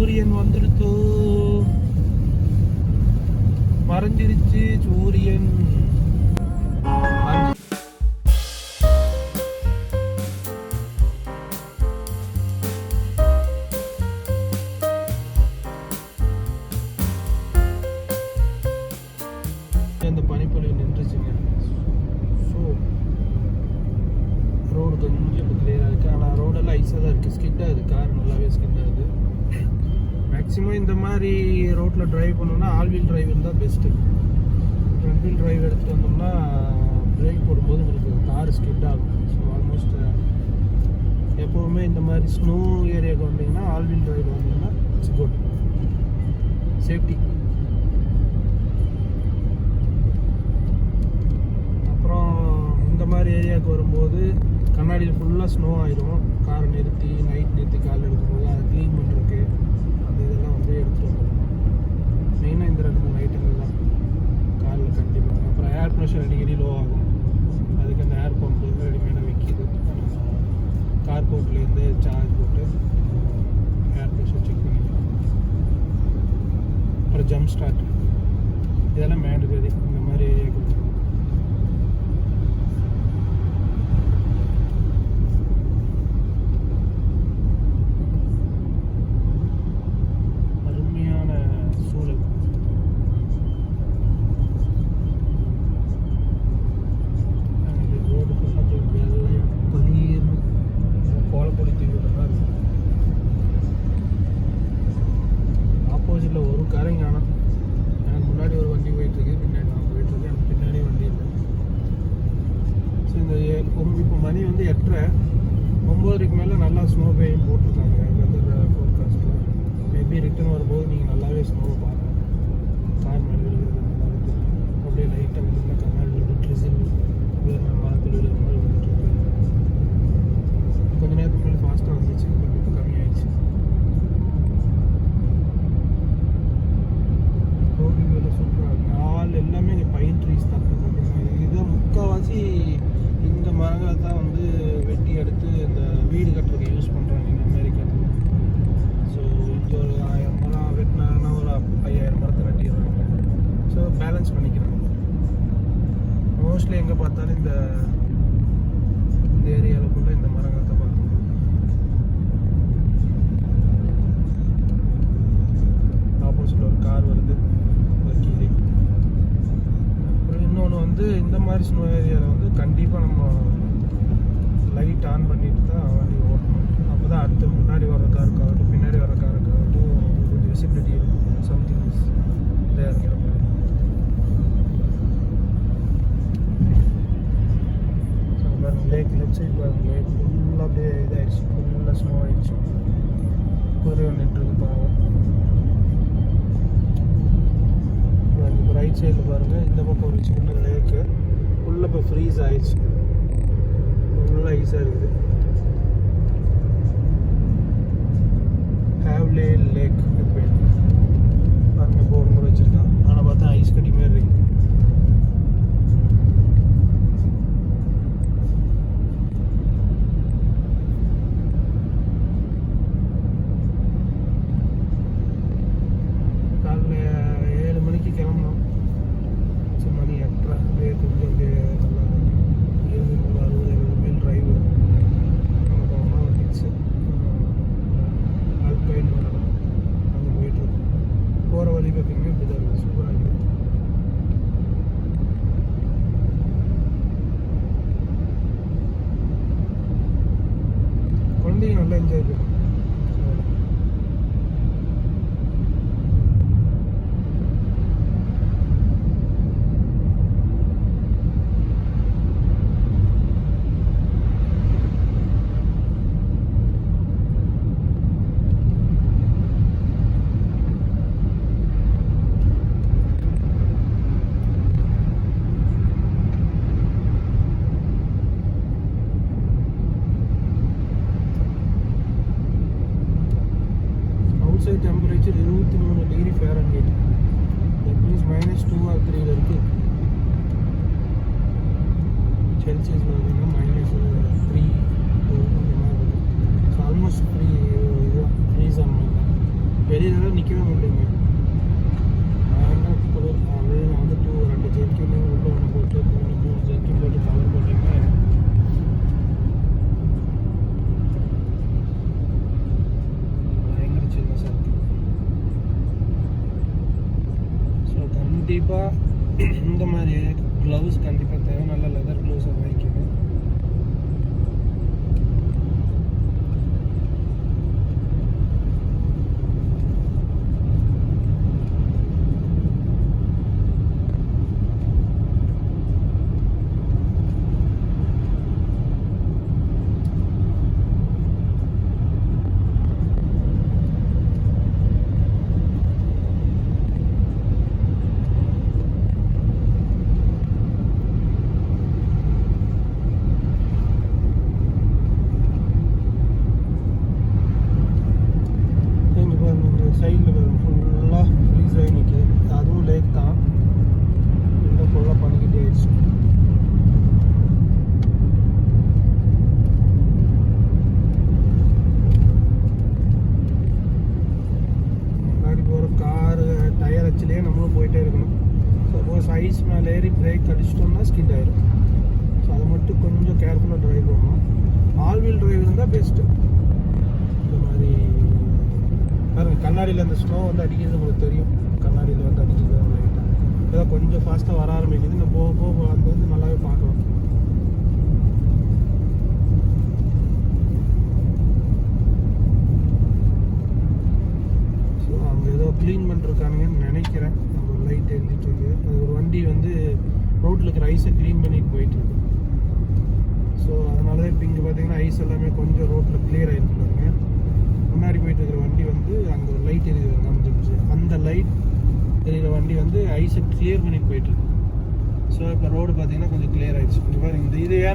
சூரியன் வந்துடுத்தோ, மறைஞ்சிருச்சு சூரியன். அந்த பனிப்பொழிவு நின்றுச்சுங்க. ஸோ ரோடு கொஞ்சம் இப்போ கிளியராக இருக்குது. ஆனால் ரோடெல்லாம் ஐஸாக தான் இருக்குது. ஸ்கிட் ஆகுது, கார் நல்லாவே ஸ்கிட் ஆகுது. மேக்ஸிமம் இந்த மாதிரி ரோட்டில் ட்ரைவ் பண்ணோம்னா ஆல் வீல் டிரைவ் இருந்தால் பெஸ்ட்டு. ஃப்ரண்ட் வீல் டிரைவ் எடுத்துகிட்டு வந்தோம்னா பிரேக் போடும்போது உங்களுக்கு கார் ஸ்கிட் ஆகும். ஸோ ஆல்மோஸ்ட் எப்போவுமே இந்த மாதிரி ஸ்னோ ஏரியாவுக்கு வந்தீங்கன்னா ஆல் வீல் டிரைவ் வந்தீங்கன்னா இட்ஸ் குட், சேஃப்டி. இந்த மாதிரி ஏரியாவுக்கு வரும்போது கண்ணாடியில் ஃபுல்லாக ஸ்னோ ஆயிடும். காரை நிறுத்தி நைட் நிறுத்தி கால் எடுக்கும்போது அதை க்ளீன் பண்ணுறதுக்கு அந்த இதெல்லாம் வந்து எடுத்துகிட்டு வந்துடணும். மெயினாக இந்த 2-3 ஐட்டங்கள் தான் காரில் கண்டிப்பாக. அப்புறம் ஏர் ப்ரெஷர் அடிக்கடி லோ ஆகும். அதுக்கு அந்த ஏர் பம்ப் வந்து ரெடிமேடாக விற்கிது. கார் போர்ட்லேருந்து சார்ஜ் போட்டு ஏர் ப்ரெஷர் செக் பண்ணிக்கலாம். அப்புறம் ஜம்ப் ஸ்டார்ட் இதெல்லாம் மேண்டரி இந்த மாதிரி ஏரியாவுக்கு. ஒரு காரையும் காணும். எனக்கு முன்னாடி ஒரு வண்டி போயிட்டுருக்கு, பின்னாடி நான் போயிட்டுருக்கேன். எனக்கு பின்னாடி வண்டி இல்லை. ஸோ இந்த இப்போ மணி வந்து 8:30, 9:30க்கு மேலே நல்லா ஸ்னோ பெய்யும் போட்டிருக்காங்க வெதர் ஃபோர்காஸ்ட்டில். மேபி ரிட்டர்ன் வரும்போது நீங்கள் நல்லாவே ஸ்னோவை பார்க்கலாம். கார் மேலே விழுகிறது நல்லாவே தெரியும். அப்படியே லைட்டாக வந்து கண்ணாடி விழுது, ட்ரிசில் மரத்தில் விழுகிற மாதிரி வந்துட்டுருக்கு. கொஞ்சம் நேரத்துக்கு மேலே ஃபாஸ்ட்டாக வந்துச்சு, இப்போ கம்மியாயிடுச்சு. ஆல் எல்லாமே இங்கே பைன் ட்ரீஸ் தான். இதுதான் முக்கால்வாசி இந்த மரங்களை தான் வந்து வெட்டி எடுத்து இந்த வீடு கட்டுறதுக்கு யூஸ் பண்ணுறாங்க இங்கே அமெரிக்காவில். ஸோ இங்கே ஒரு 1000 மரம் வெட்டினாங்கன்னா ஒரு 5000 மரத்தை வெட்டிடுறாங்க. ஸோ பேலன்ஸ் பண்ணிக்கிறாங்க. மோஸ்ட்லி எங்கே பார்த்தாலும் இந்த ஏரியாவுக்குள்ளே இந்த மரங்களை தான் பார்க்கணும். ஆப்போசிட்டில் ஒரு கார் வருது. இன்னொன்று வந்து இந்த மாதிரி ஸ்னோ ஏரியாவில் வந்து கண்டிப்பாக நம்ம லைட் ஆன் பண்ணிட்டு தான் வண்டி ஓட்டணும். அப்போ தான் அடுத்து முன்னாடி வர காருக்காகட்டும் பின்னாடி வர காருக்காகட்டும் கொஞ்சம் விசிபிலிட்டி இருக்கும். சம்திங் இஸ் தேர்ங்கிற மாதிரி. ஸோ பாருங்கள் லேக் லெஃப்ட் சைட் பாருங்கள், லேக் ஃபுல்லாக அப்படியே இதாகிடுச்சு, ஃபுல்லாக ஸ்னோ ஆகிடுச்சு. ஒரே நின்றுருக்கு பாருங்கள். ரைட் சைடில் பாருங்கள், இந்த பக்கம் ஒரு சின்ன லேக்கு ஃபுல்லாக இப்போ ஃப்ரீஸ் ஆகிடுச்சு, ஃபுல்லாக ஐஸாக இருக்குது. ஹேவ்லே லேக் பேர் பாருங்கள், போர்டு கூட வச்சுருக்கான். ஆனால் பார்த்தா ஐஸ் கட்டி மாதிரி இருக்குது. காலைல 7 மணிக்கு கிளம்பணும். மணி 8:30. அப்படியே கொஞ்சம் அப்படியே நல்லா 60-70 மைல் டிரைவ் அங்கே போகணும். வந்துச்சு ஆல்பைன் வரலாம், அங்கே போயிட்டுருக்கோம். போகிற வழி பார்த்தீங்கன்னா இப்படி தான் இருக்குது, சூப்பராக இருக்குது. குழந்தைங்க நல்லா என்ஜாய் பண்ணும். Outside temperature 23 degree Fahrenheit. That means -2 or 3 இருக்குது. செல்சியஸில் பார்த்தீங்கன்னா -3 அந்த மாதிரி இருக்குது. ஸோ ஆல்மோஸ்ட் ஃப்ரீ இதுதான் ஃப்ரீஸ் ஆன மாதிரி தான். வெளியில நிற்கவே முடியலைங்க. அது நான் வந்து 2 ஜெர்க்கின் உள்ள ஒன்று போட்டு 3 ஜெர்க்கின் போட்டு கவர் பண்ணிங்க. பயங்கர சில்னஸாக இருக்குது. ஸோ கண்டிப்பாக இந்த மாதிரி க்ளவுஸ் கண்டிப்பாக தேவை. நல்ல லெதர் க்ளவுஸை வாங்கிக்கணும். சைடில் வரும் ஃபுல்லாக ஃப்ரீஸ் ஆகி நிற்கிது. அதுவும் லேக் தான். இன்னும் ஃபுல்லாக பண்ணிக்கிட்டே ஆயிடுச்சு. முன்னாடி போகிற காரு டயர் வச்சுலேயே நம்மளும் போயிட்டே இருக்கணும். சப்போஸ் ஐஸ் மேலே ஏறி பிரேக் அடிச்சிட்டோம்னா ஸ்கிட் ஆயிடும். ஸோ அதை மட்டும் கொஞ்சம் கேர்ஃபுல்லாக ட்ரைவ் பண்ணணும். ஆல் வீல் டிரைவ் இருந்தால் பெஸ்ட்டு. இந்த மாதிரி பாருங்கள், கண்ணாடியில் அந்த ஸ்னோ வந்து அடிக்கிறது உங்களுக்கு தெரியும். கண்ணாடியில் வந்து அடிக்கிறது லைட்டாக ஏதோ கொஞ்சம் ஃபாஸ்ட்டாக வர ஆரம்பிக்குது. நம்ம போக போக அது வந்து நல்லாவே பார்க்கலாம். ஸோ அவங்க ஏதோ க்ளீன் பண்ணிருக்கானுங்கன்னு நினைக்கிறேன். அந்த ஒரு லைட் எழுதிட்டு இருக்கு. அது ஒரு வண்டி வந்து ரோட்டில் இருக்கிற ஐஸை க்ளீன் பண்ணிட்டு போயிட்டுருக்கு. ஸோ அதனால தான் இப்போ இங்கே பார்த்தீங்கன்னா ஐஸ் எல்லாமே கொஞ்சம் ரோட்டில் கிளியர் ஆகிருக்கு. பாருங்க, முன்னாடி போயிட்டு இருக்கிற வண்டி வந்து அங்கே ஒரு லைட் எரியுது காமிச்சிருச்சு. அந்த லைட் எரியிற வண்டி வந்து ஐஸை கிளியர் பண்ணிட்டு போயிட்டு இருக்கு. ஸோ இப்போ ரோடு பார்த்தீங்கன்னா கொஞ்சம் கிளியர் ஆயிடுச்சு. இந்த இது ஏன்